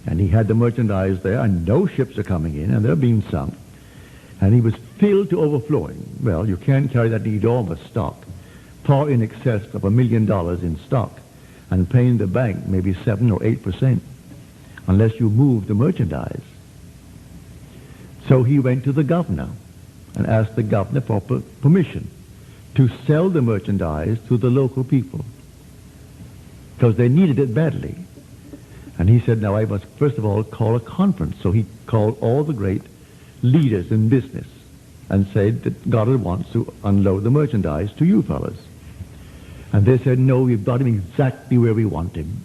And he had the merchandise there, and no ships are coming in, and they're being sunk. And he was filled to overflowing. Well, you can't carry that enormous stock, far in excess of $1 million in stock, and paying the bank maybe 7 or 8%, unless you move the merchandise. So he went to the governor and asked the governor for permission to sell the merchandise to the local people, because they needed it badly. And he said, now I must first of all call a conference. So he called all the great leaders in business and said that Goddard wants to unload the merchandise to you fellas. And they said, no, we've got him exactly where we want him.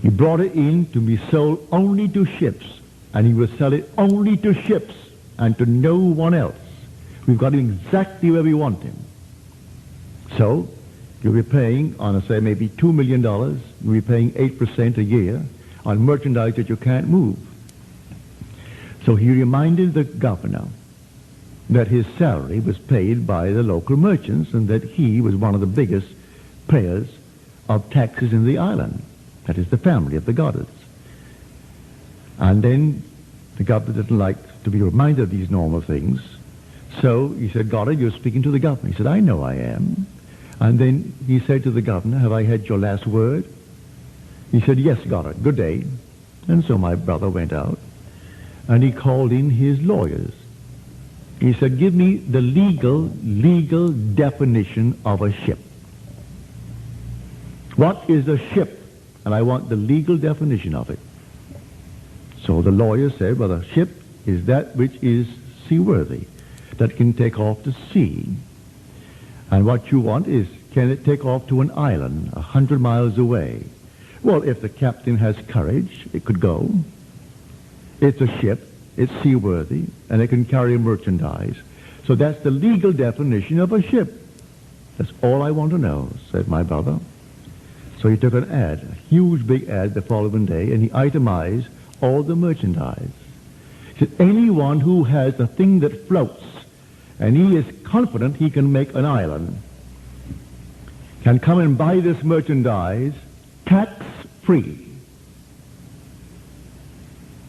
He brought it in to be sold only to ships, and he will sell it only to ships and to no one else. We've got him exactly where we want him. So you'll be paying on, say, maybe $2 million. You'll be paying 8% a year on merchandise that you can't move. So he reminded the governor that his salary was paid by the local merchants and that he was one of the biggest payers of taxes in the island. That is the family of the Goddards. And then the governor didn't like to be reminded of these normal things. So he said, Goddard, you're speaking to the governor. He said, I know I am. And then he said to the governor, have I had your last word? He said, yes, Goddard, good day. And so my brother went out, and he called in his lawyers. He said, give me the legal definition of a ship. What is a ship? And I want the legal definition of it. So the lawyer said, well, a ship is that which is seaworthy, that can take off to sea. And what you want is, can it take off to an island 100 miles away? Well, if the captain has courage, it could go. It's a ship, it's seaworthy, and it can carry merchandise. So that's the legal definition of a ship. That's all I want to know, said my brother. So he took an ad, a huge big ad the following day, and he itemized all the merchandise. He said, anyone who has a thing that floats, and he is confident he can make an island, can come and buy this merchandise tax-free.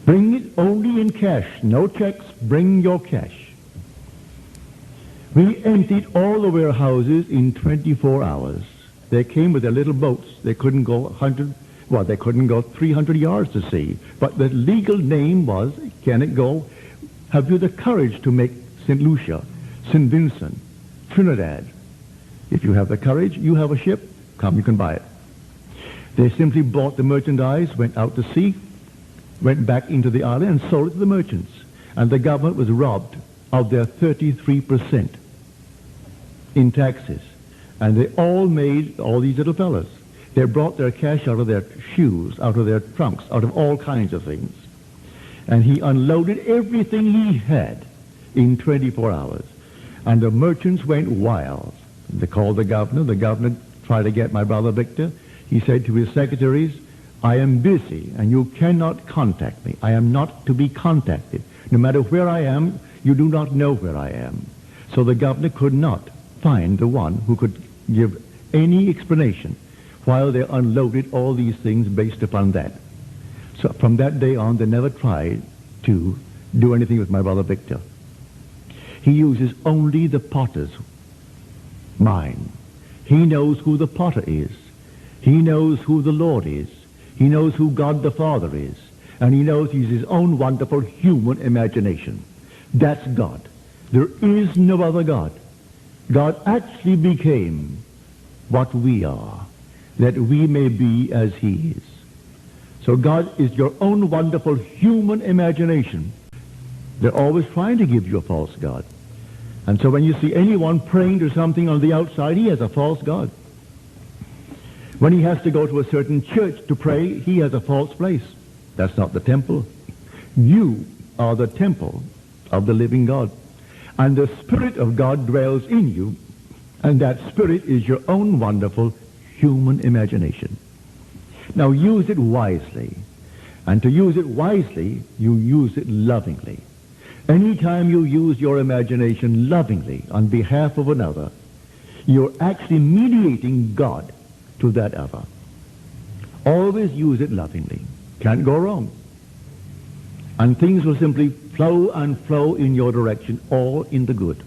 Bring it only in cash, no checks, bring your cash. We emptied all the warehouses in 24 hours. They came with their little boats. They couldn't go 300 yards to sea. But the legal name was, can it go? Have you the courage to make St. Lucia, St. Vincent, Trinidad? If you have the courage, you have a ship, come, you can buy it. They simply bought the merchandise, went out to sea, went back into the island and sold it to the merchants. And the government was robbed of their 33% in taxes. And they all made, all these little fellas, they brought their cash out of their shoes, out of their trunks, out of all kinds of things. And he unloaded everything he had in 24 hours. And the merchants went wild. They called the governor. The governor tried to get my brother Victor. He said to his secretaries, I am busy and you cannot contact me. I am not to be contacted. No matter where I am, you do not know where I am. So the governor could not find the one who could give any explanation while they unloaded all these things based upon that. So from that day on, they never tried to do anything with my brother Victor. He uses only the potter's mind. He knows who the potter is. He knows who the Lord is. He knows who God the Father is. And he knows he's his own wonderful human imagination. That's God. There is no other God. God actually became what we are, that we may be as he is. So God is your own wonderful human imagination. They're always trying to give you a false God. And so when you see anyone praying to something on the outside, he has a false God. When he has to go to a certain church to pray, he has a false place. That's not the temple. You are the temple of the living God. And the Spirit of God dwells in you, and that Spirit is your own wonderful human imagination. Now use it wisely. And to use it wisely, you use it lovingly. Anytime you use your imagination lovingly on behalf of another, you're actually mediating God to that other. Always use it lovingly. Can't go wrong. And things will simply flow and flow in your direction, all in the good.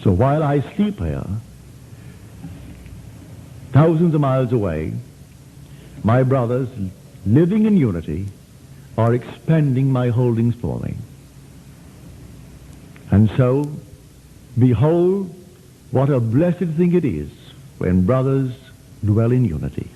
So while I sleep here, thousands of miles away, my brothers, living in unity, are expanding my holdings for me. And so, behold, what a blessed thing it is when brothers dwell in unity.